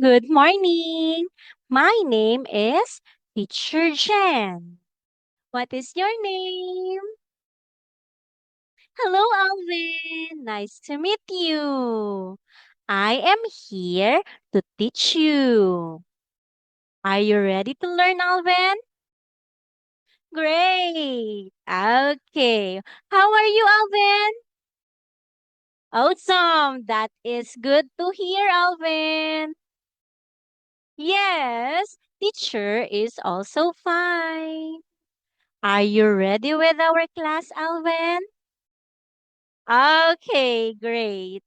Good morning. My name is Teacher Jen. What is your name? Hello, Alvin. Nice to meet you. I am here to teach you. Are you ready to learn, Alvin? Great. Okay. How are you, Alvin? Awesome. That is good to hear, Alvin. Yes, teacher is also fine. Are you ready with our class, Alvin? Okay, great.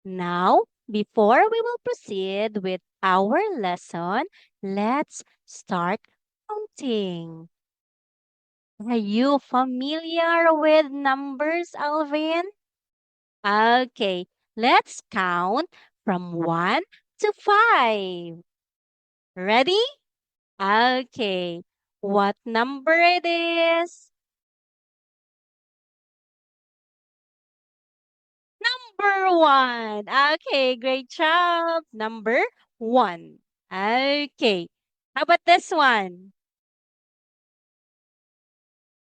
Now, before we will proceed with our lesson, let's start counting. Are you familiar with numbers, Alvin? Okay, let's count from 1 to 5. Ready? Okay. What number it is? Number 1. Okay, great job. Number 1. Okay. How about this one?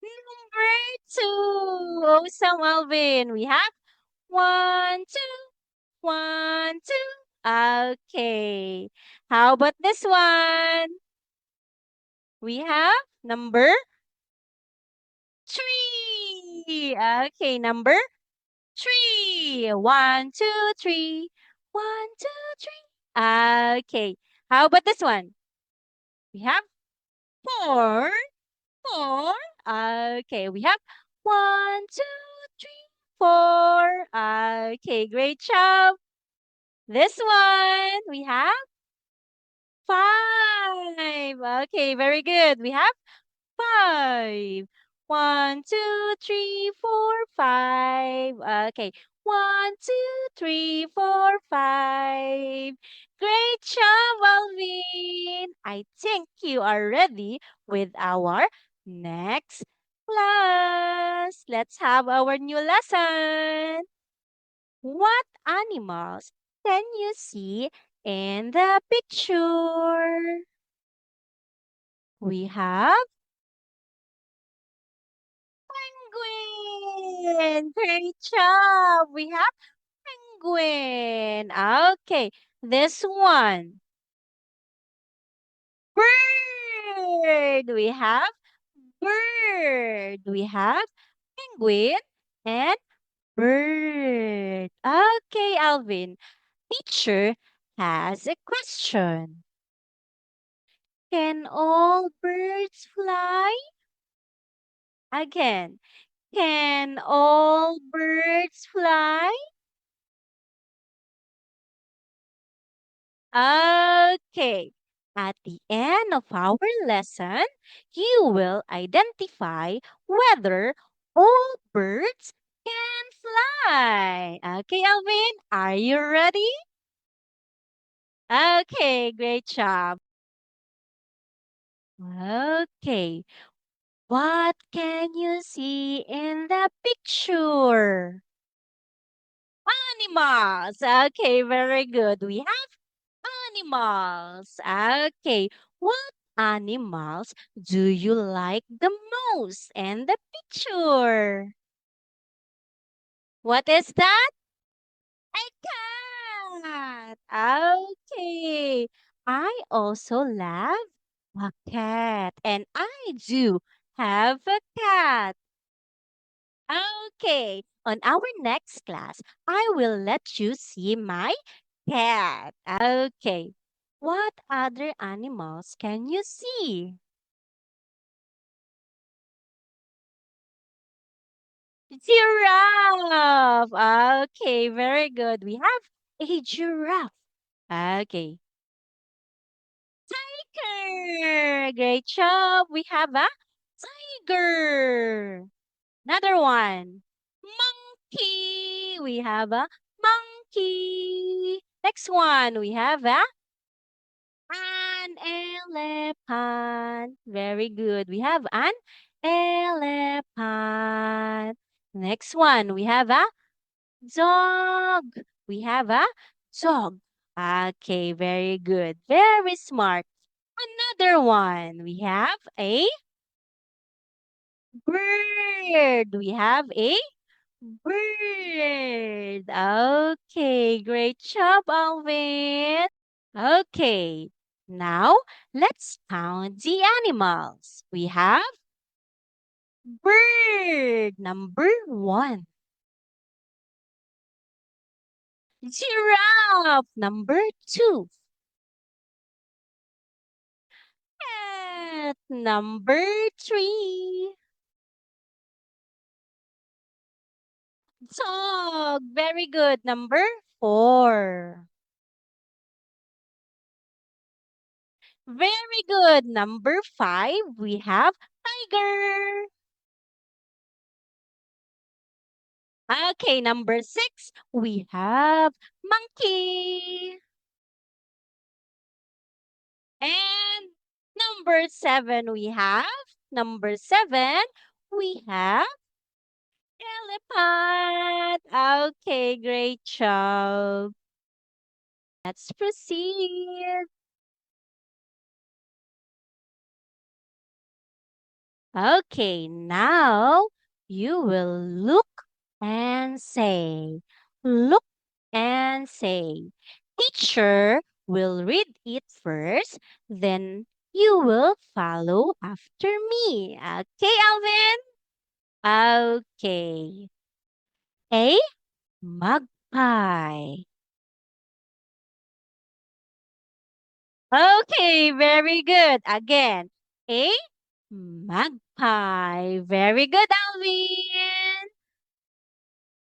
Number 2. Awesome, Alvin. We have 1, 2, 1, 2. Okay. How about this one? We have number 3. Okay, number 3. 1, 2, 3. 1, 2, 3. Okay. How about this one? We have 4. 4. Okay. We have 1, 2, 3, 4. Okay. Great job. This one, we have 5. Okay. Very good. We have 5. 1, 2, 3, 4, 5. Okay. 1, 2, 3, 4, 5. Great job, Alvin. I think you are ready with our next class. Let's have our new lesson. What animals can you see in the picture? We have penguin. Great job. We have penguin. Okay. This one. Bird. We have bird. We have penguin and bird. Okay, Alvin. Teacher has a question. Can all birds fly? Again. Can all birds fly? Okay. At the end of our lesson, you will identify whether all birds can fly. Okay, Alvin, are you ready? Okay, great job. Okay, what can you see in the picture? Animals. Okay, very good. We have animals. Okay. What animals do you like the most in the picture? What is that? A cat. Okay. I also love a cat. And I do have a cat. Okay. On our next class, I will let you see my cat. Okay. What other animals can you see? Giraffe. Okay, very good. We have a giraffe. Okay. Tiger. Great job. We have a tiger. Another one. Monkey. We have a monkey. Next one, we have a an elephant. Very good. We have an elephant. Next one, we have a dog. We have a dog. Okay, very good. Very smart. Another one. We have a bird. We have a bird. Okay, great job, Alvin. Okay, now let's count the animals. We have bird, number one. Giraffe, number two. Cat, number three. Dog, very good. Number four. Very good. Number five, we have tiger. Okay, number six, we have monkey. And number seven, we have elephant. Okay, great job. Let's proceed. Okay, now you will look and say. Teacher will read it first, then you will follow after me. Okay, Alvin? Okay. A magpie. Okay, very good. Again, a magpie. Very good, Alvin.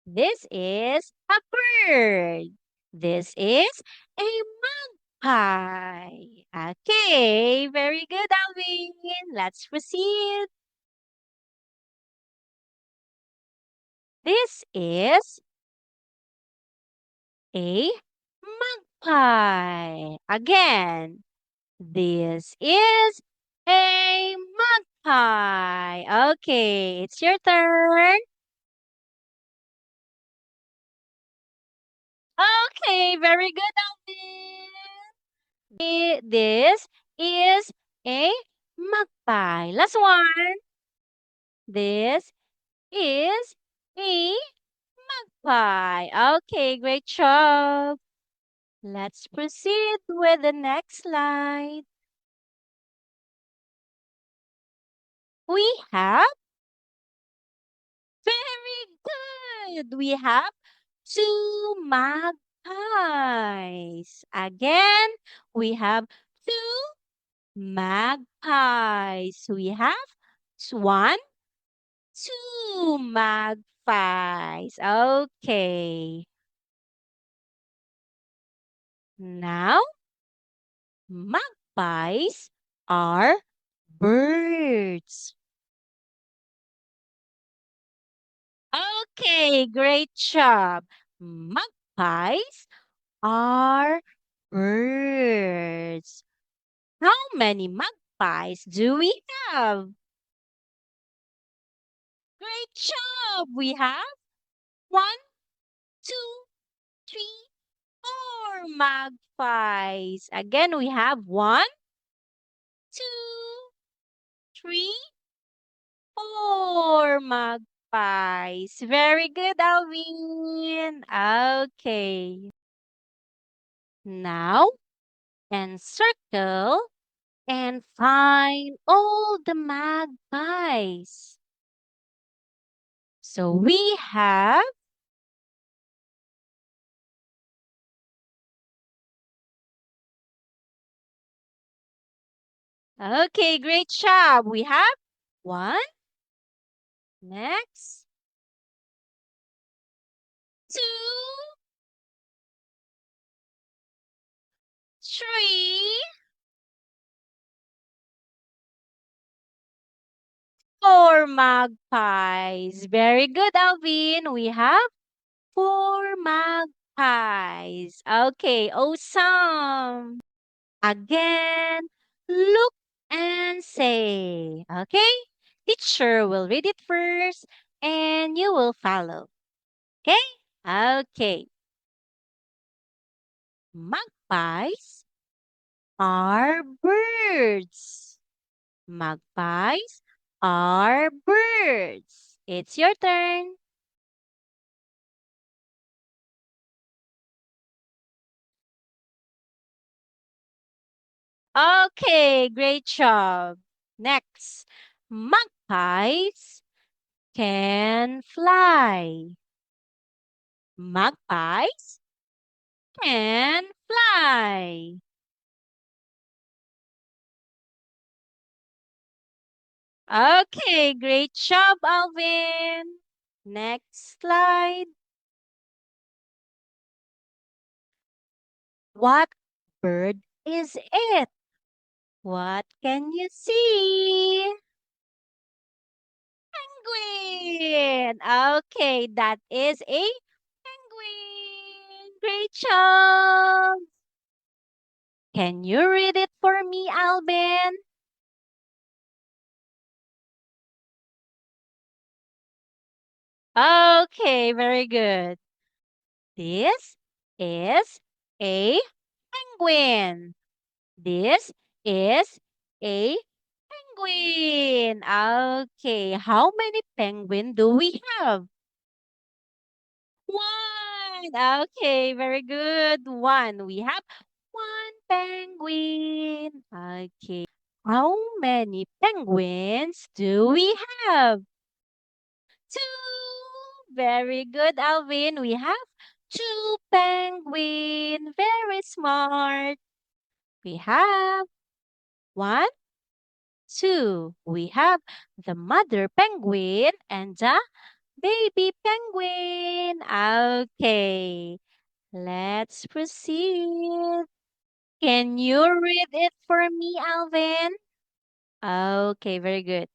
This is a bird. This is a magpie. Okay, very good, Alvin. Let's proceed. This is a magpie. Again, this is a magpie. Okay, it's your turn. Okay, very good, Alvin. This is a magpie. Last one. This is a magpie. Okay, great job. Let's proceed with the next slide. We have very good. We have two magpies. Again, we have two magpies. We have one, two magpies. Okay. Now, magpies are birds. Okay, great job. Magpies are birds. How many magpies do we have? Great job. We have one, two, three, four magpies. Again, we have one, two, three, four magpies. Very good, Alvin. Okay. Now, encircle and find all the magpies. So we have okay, great job. We have one, next, two, three, four magpies. Very good, Alvin. We have four magpies. Okay, awesome. Again, look and say. Okay? Teacher will read it first and you will follow. Okay? Okay. Magpies are birds. Magpies are birds. It's your turn. Okay, great job. Next, magpies can fly. Magpies can fly. Okay, great job, Alvin. Next slide. What bird is it? What can you see? Penguin. Okay, that is a penguin. Great job. Can you read it for me, Alvin? Okay, very good. This is a penguin. This is a penguin. Okay, how many penguin do we have? One. Okay, very good. One. We have one penguin. Okay. How many penguins do we have? Two. Very good, Alvin. We have two penguin. Very smart. We have one, two. We have the mother penguin and the baby penguin. Okay. Let's proceed. Can you read it for me, Alvin? Okay, very good.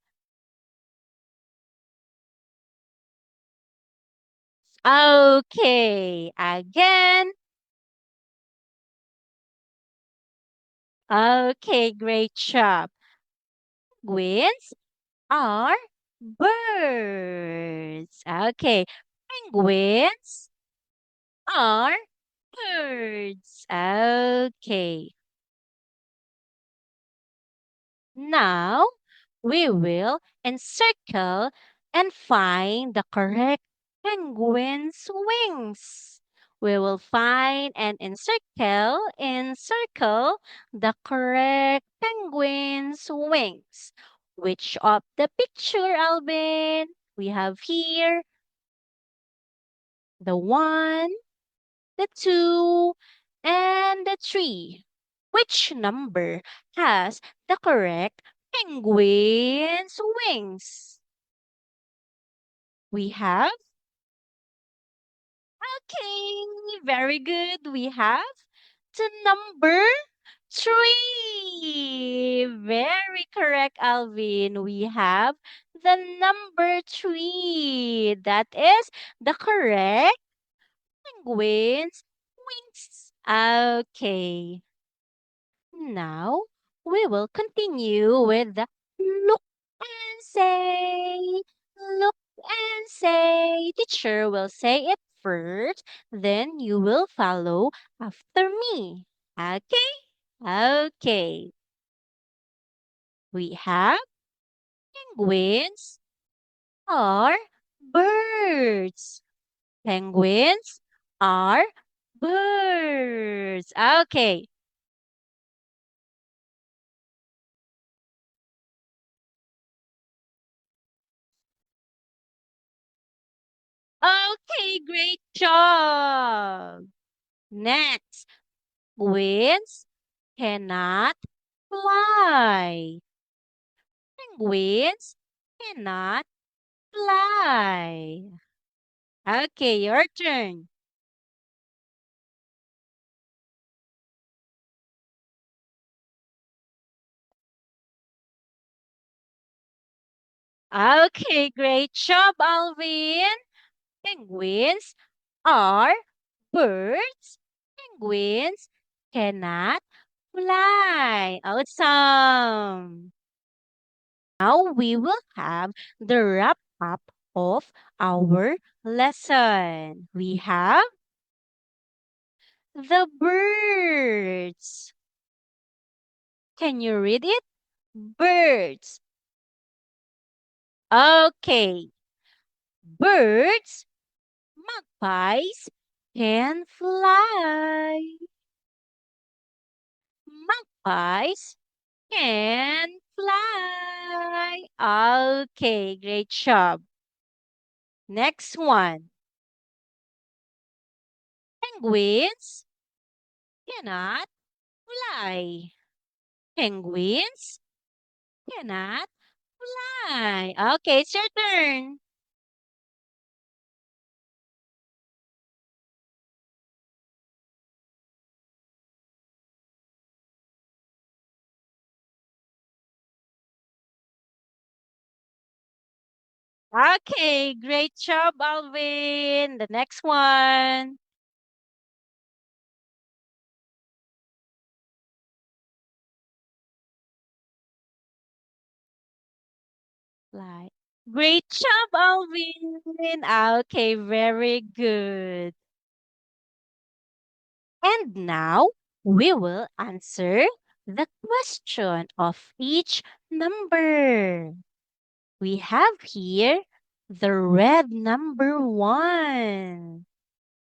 Okay, again. Okay, great job. Penguins are birds. Okay, penguins are birds. Okay, now we will encircle and find the correct penguin's wings. We will find and encircle the correct penguin's wings. Which of the picture, Alvin? We have here the one, the two, and the three. Which number has the correct penguin's wings? We have, okay, very good. We have the number three. Very correct, Alvin. We have the number three. That is the correct penguin's wings. Okay. Now we will continue with the look and say. Look and say. Teacher will say it first, then you will follow after me. Okay? Okay. We have penguins are birds. Penguins are birds. Okay. Okay, great job. Next, penguins cannot fly. Penguins cannot fly. Okay, your turn. Okay, great job, Alvin. Penguins are birds. Penguins cannot fly. Awesome. Now we will have the wrap up of our lesson. We have The birds. Can you read it? Birds. Okay. Birds, magpies can fly. Magpies can fly. Okay, great job. Next one. Penguins cannot fly. Penguins cannot fly. Okay, it's your turn. Okay, great job, Alvin. The next one. Fly. Great job, Alvin. Okay, very good. And now we will answer the question of each number. We have here the red number 1,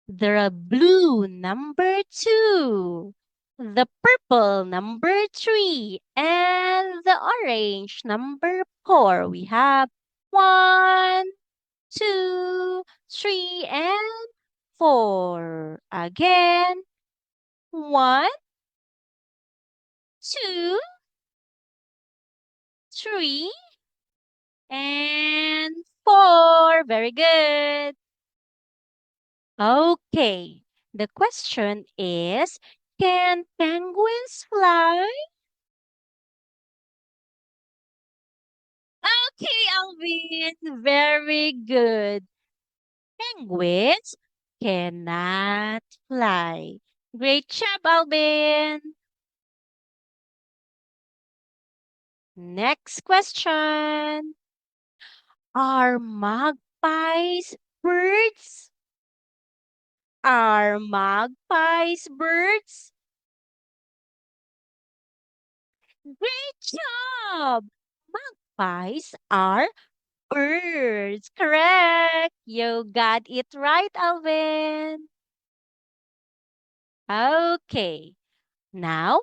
the blue number 2, the purple number 3, and the orange number 4. We have 1, 2, 3, and 4. Again, 1, 2, 3, and 4. Very good. Okay. The question is, can penguins fly? Okay, Alvin. Very good. Penguins cannot fly. Great job, Alvin. Next question. Are magpies birds? Are magpies birds? Great job! Magpies are birds. Correct. You got it right, Alvin. Okay. Now,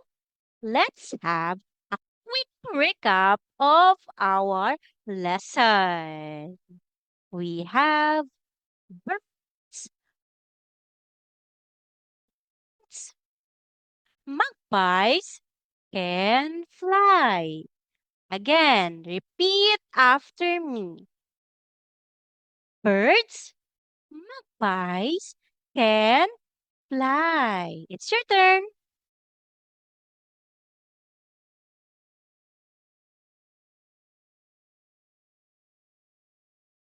let's have a quick recap of our lesson. We have birds, magpies can fly. Again, repeat after me. Birds, magpies can fly. It's your turn.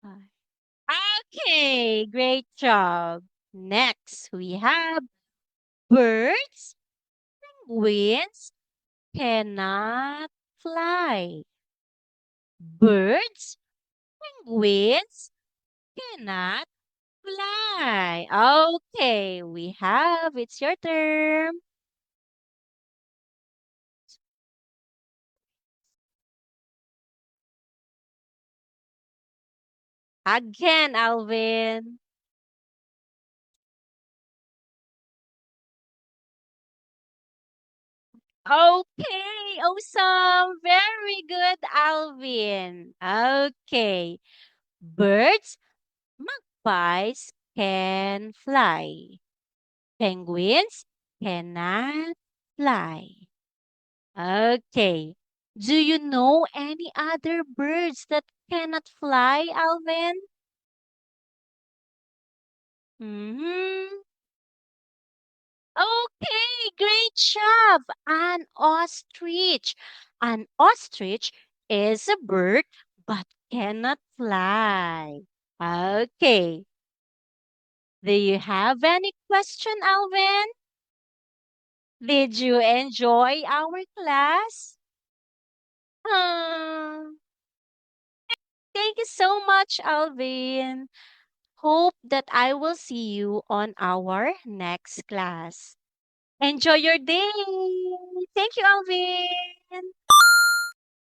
Fly. Okay, great job. Next, we have birds, penguins cannot fly. Birds, penguins cannot fly. Okay, we have, it's your turn. Again, Alvin. Okay, awesome. Very good, Alvin. Okay. Birds, magpies can fly. Penguins cannot fly. Okay. Do you know any other birds that cannot fly, Alvin? Mm-hmm. Okay, great job. An ostrich. An ostrich is a bird but cannot fly. Okay. Do you have any question, Alvin? Did you enjoy our class? Hmm. Thank you so much, Alvin. Hope that I will see you on our next class. Enjoy your day. Thank you, Alvin.